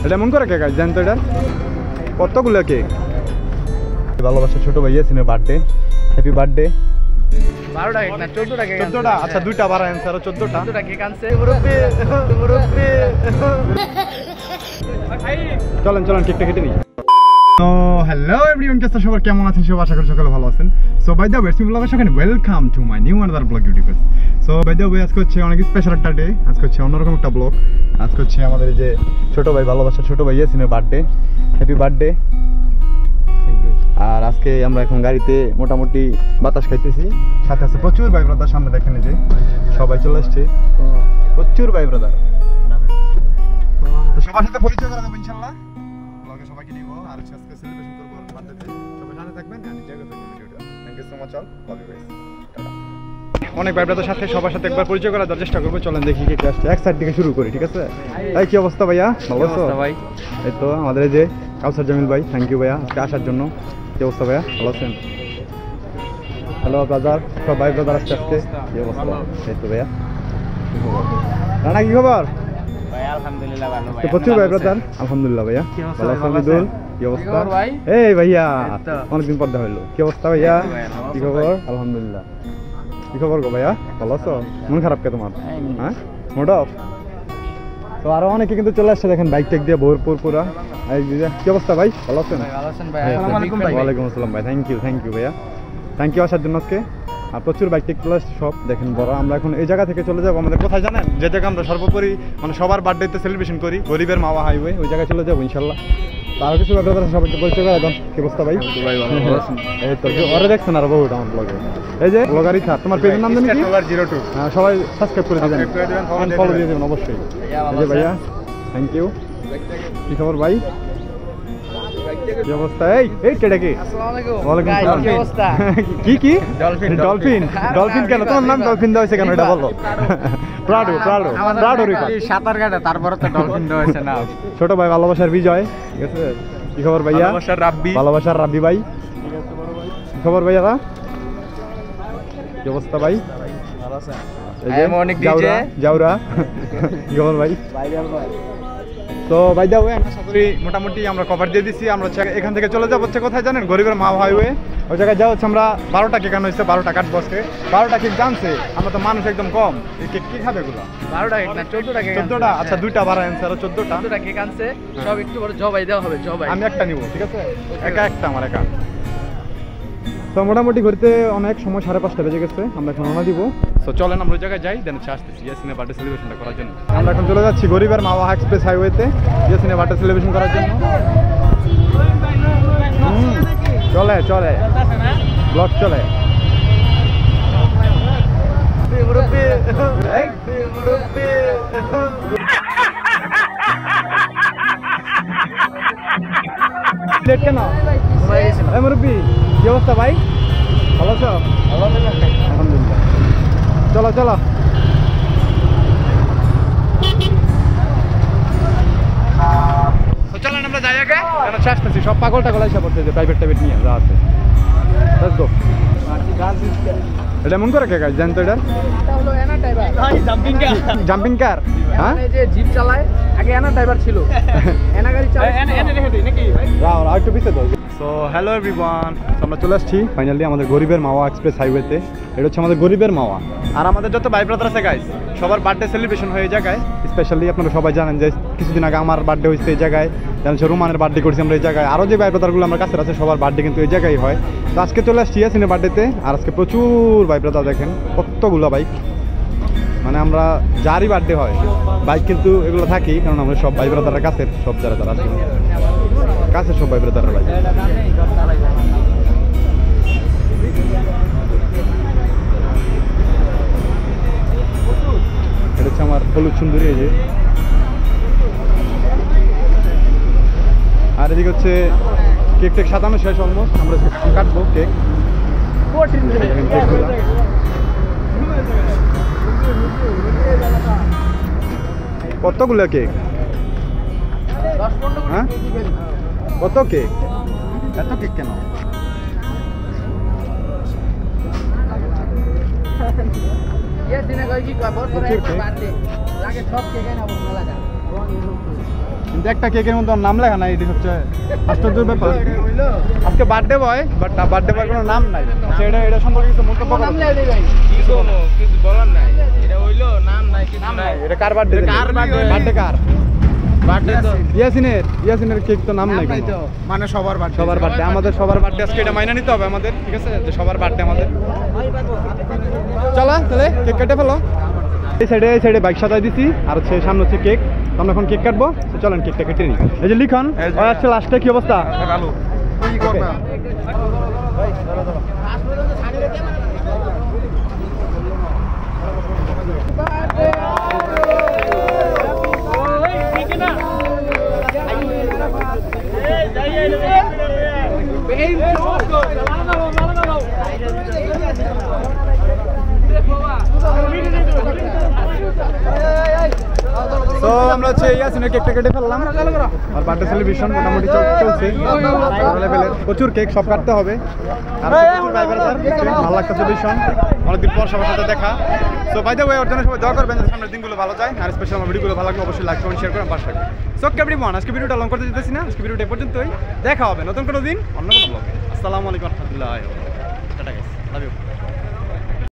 এটা মন করে কেক জানেন তো এটা কতগুলো কেক ভালোবাসা ছোট ভাই ইয়াসিনের বার্থডে হ্যাপি বার্থডে 12টা কেক না 14টা কেক 14টা আচ্ছা দুইটা বাড়া অ্যানসার 14টা কেক আনছে চলেন চলেন কেকটা কেটে নিই তো হ্যালো এভরিওয়ান কেসা সবার কেমন আছেন সব আশা করি সকলে ভালো আছেন সো বাই দ্য ওয়ে সিম ব্লগের সাথে welcome to my new another blog YouTubers so by the way আজকে হচ্ছে অনেক স্পেশাল একটা ডে আজকে হচ্ছে অন্যরকম একটা ব্লগ আজকে হচ্ছে আমাদের এই যে ছোট ভাই ভালোবাসা ছোট ভাই ইয়াসিনের বার্থডে হ্যাপি বার্থডে আর আজকে আমরা এখন গাড়িতে মোটামুটি বাতাস খাইতেছি সাথে আছে প্রচুর ভাই ব্রাদার সামনে দেখেন যে সবাই চলে আসছে প্রচুর ভাই ব্রাদার তো সবার সাথে পরিচয় করা যাবে ইনশাআল্লাহ ব্লগে সবাইকে নিব আর আজকে সেলিব্রেশন করব বার্থডেতে সবাই সাথে থাকবেন আর এনজয় করবেন ভিডিওটা thank you so much all love you guys টাটা অনেক ভাই ব্রাদার সাথে সবার সাথে একবার পরিচয় করার চেষ্টা করব চলেন দেখি কে কে আসছে এক সাইড থেকে শুরু করি ঠিক আছে এই কি অবস্থা ভাইয়া ভালো আছো ভাই এই তো আমাদের এই যে কাউসার জামিল ভাই থ্যাংক ইউ ভাইয়া আজকে আসার জন্য কি অবস্থা ভাইয়া ভালো আছেন হ্যালো ব্রাদার সব ভাই ব্রাদার আসছে আজকে কি অবস্থা এই তো ভাইয়া রানা কি খবর ভাই আলহামদুলিল্লাহ ভালো ভাই তো প্রচুর ভাই ব্রাদার আলহামদুলিল্লাহ ভাইয়া ভালো আছেন মিদুল কি অবস্থা ভাই এই ভাইয়া অনেকদিন পর দেখা হলো কি অবস্থা ভাইয়া কি খবর আলহামদুলিল্লাহ কি খবর গো ভাইয়া ভালো আছো মন খারাপ কে তোমার হ্যাঁ মুড অফ তো আরো অনেকে কিন্তু চলে আসছে দেখেন বাইক টেক দিয়ে ভরপুর পুরা কি অবস্থা ভাই ভালো আছেন ভালো আছেন ভাই আসসালামু আলাইকুম ভাই ওয়ালাইকুম আসসালাম ভাই থ্যাংক ইউ ভাইয়া থ্যাংক ইউ আসার জন্য আজকে আর প্রচুর বাইক টেক চলে আসছে সব দেখেন বড় আমরা এখন এই জায়গা থেকে চলে যাবো আমাদের কোথায় জানেন যে জায়গা আমরা সর্বোপরি মানে সবার বার্থডেতে সেলিব্রেশন করি গরিবের মাওয়া হাইওয়ে ওই জায়গায় চলে যাবো ইনশাল্লাহ তার কিছু ব্যাপারে সবাইকে পরিচয় করে এখন কি অবস্থা ভাই এই তো ওরা দেখছেন আর বহুত আমার ব্লগে এই যে ব্লগারই থাক তোমার পেজের নাম জানি কি 02 হ্যাঁ সবাই সাবস্ক্রাইব করে দিবেন ফলো দিয়ে দিবেন অবশ্যই এই যে ভাইয়া থ্যাংক ইউ কি খবর ভাই কি অবস্থা এই কেডা কি আসসালামু আলাইকুম ওয়ালাইকুম আসসালাম কি অবস্থা কি ডলফিন কেন তোমার নাম ডলফিন দেওয়া হয়েছে কেন এটা বলো প্রাডো সাঁতার কাটে তারপরে তো ডলফিন দেওয়া হয়েছে না ছোট ভাই ভালোবাসার বিজয় ঠিক আছে কি খবর ভাইয়া ভালোবাসার রাব্বি ভাই কি খবর ভাইয়া কি অবস্থা ভাই ভালো আছে অনেক ডিজে জাউরা কি খবর ভাই তো ভাই দাও মোটামুটি আমরা কভার দিয়ে দিচ্ছি আমরা এখান থেকে চলে যাবো হচ্ছে কোথায় জানেন গরিবের মা হাইওয়ে ওই জায়গায় যাওয়া হচ্ছে আমরা 12টা কেক আনা হয়েছে 12টা কাঠ বসকে 12টা কেক জানছে আমরা তো মানুষ একদম কম এই কেক কি খাবে এগুলো 12টা কেক না 14টা কেক 14টা আচ্ছা দুইটা বাড়া অ্যানসার 14টা কেক আনছে সব একটু বড় জবাই দেওয়া হবে জবাই আমি একটা নিব ঠিক আছে একটা আমার একা তো মোটামুটি ঘুরতে অনেক সময় 5:30 বেজে গেছে আমরা এখন রওনা দিব তো চলেন আমরা ওই জায়গায় যাই দেন আসতেছি ইয়াসিনের বার্থডে সেলিব্রেশনটা করার জন্য আমরা এখন চলে যাচ্ছি গরিবের মাওয়া এক্সপ্রেস হাইওয়েতে ইয়াসিনের বার্থডে সেলিব্রেশন করার জন্য চলে ব্লগ চলে লেট কেন মুরব্বী কি অবস্থা ভাই ভালো আছো আলহামদুলিল্লাহ চলো তো চলেন আমরা যাই আগে কেন আসতেছি সব পাগল টাগল এসে পড়ছে যে প্রাইভেট নিয়ে যা আছে এটা মন করে কে গাছ জানেন তো এটা হলো এনা ড্রাইভার জাম্পিং কার হ্যাঁ এই যে জিপ চালায় আগে এনা ড্রাইভার ছিল এনা গাড়ি চালায় এনা রেখে দেই নাকি ভাই রাও আর একটু পিছে দাও সো হ্যালো এভরিওয়ান আমরা চলে আসছি ফাইনালি আমাদের গরিবের মাওয়া এক্সপ্রেস হাইওয়েতে এটা হচ্ছে আমাদের গরিবের মাওয়া আর আমাদের যত ভাই ব্রাদার আছে গাইস সবার বার্থডে সেলিব্রেশন হয়ে এই জায়গায় স্পেশালি আপনারা সবাই জানেন যে কিছুদিন আগে আমার বার্থডে হয়েছে এই জায়গায় জানেন রুমানের বার্থডে করছি আমরা এই জায়গায় আরও যে ভাই ব্রাদারগুলো আমার কাছে আছে সবার বার্থডে কিন্তু এই জায়গায় হয় তো আজকে চলে আসছি ইয়াসিনের বার্থডেতে আর আজকে প্রচুর ভাই ব্রাদার দেখেন কতগুলো বাইক মানে আমরা যারই বার্থডে হয় বাইক কিন্তু এগুলো থাকি কারণ আমরা সব ভাই ব্রাদারের কাছের সব যারা আছে কাছের সব ভাই ব্রাদারের বাইক এটা হচ্ছে আমার হলুদ সুন্দরী এই যে আর এদিকে হচ্ছে কেক টেক সাজানো শেষ অলমোস্ট আমরা কাটবো কেক কতগুলো কেক হ্যাঁ কত কেক এত কেক কেন ये दिन कोई की बस रहे बात दे लागे सब के ना बोल लगा কিন্তু একটা কেকের মধ্যে ওর নাম লেখা নাই, এটি হচ্ছে আশ্চর্যের ব্যাপার। আজকে birthday boy, but birthday boy কোনো নাম নাই। আচ্ছা, এটা সম্পর্কে কিছু মন্তব্য করো। কিছু বলার নাই, এটা হইলো নাম নাই, কিছু নাই। এটা কার বার্থডে? কার birthday? বার্থডে কার? বার্থডে তো ইয়াসিনের কেক তো নাম নাই কোনো। মানে সবার বার্থডে, সবার বার্থডে, আমাদের সবার বার্থডে আজকে, এটা মাইনা নিতে হবে আমাদের, ঠিক আছে? যে সবার বার্থডে আমাদের। চলো তাহলে কেক কেটে ফেলো। এই সাইডে বাইক সাজাই দিছি, আর হচ্ছে সামনে হচ্ছে কেক। তো আমরা এখন কেক কাটবো, তো চলেন কেকটা কেটে নিই। এই যে লিখন আসছে লাস্টে, কি অবস্থা? ভালো কি করবা? তো আমরা হচ্ছে ইয়াসিনের কেকটা কেটে ফেললাম, আর বার্থডে সেলিব্রেশন মোটামুটি চলছে লেভেলের। প্রচুর কেক, সব কাটতে হবে। আর প্রচুর ভাই ব্রাদার, ভালো লাগতেছে ভীষণ, অনেকদিন পর সবার সাথে দেখা। সো বাই দ্য ওয়ে, ওর জন্য সবাই দোয়া করবেন যাতে সামনের দিনগুলো ভালো যায়। আর স্পেশাল আমার ভিডিওগুলো ভালো লাগলে অবশ্যই লাইক কমেন্ট শেয়ার করে আমার পাশে থাকবেন। সো এভরিওয়ান, আজকে ভিডিওটা লং করতে যেতেছি না, আজকে ভিডিওটা এই পর্যন্তই। দেখা হবে নতুন কোনো দিন অন্য কোনো ব্লগে। আসসালামু আলাইকুম রহমতুল্লাহ। Tata guys, love you.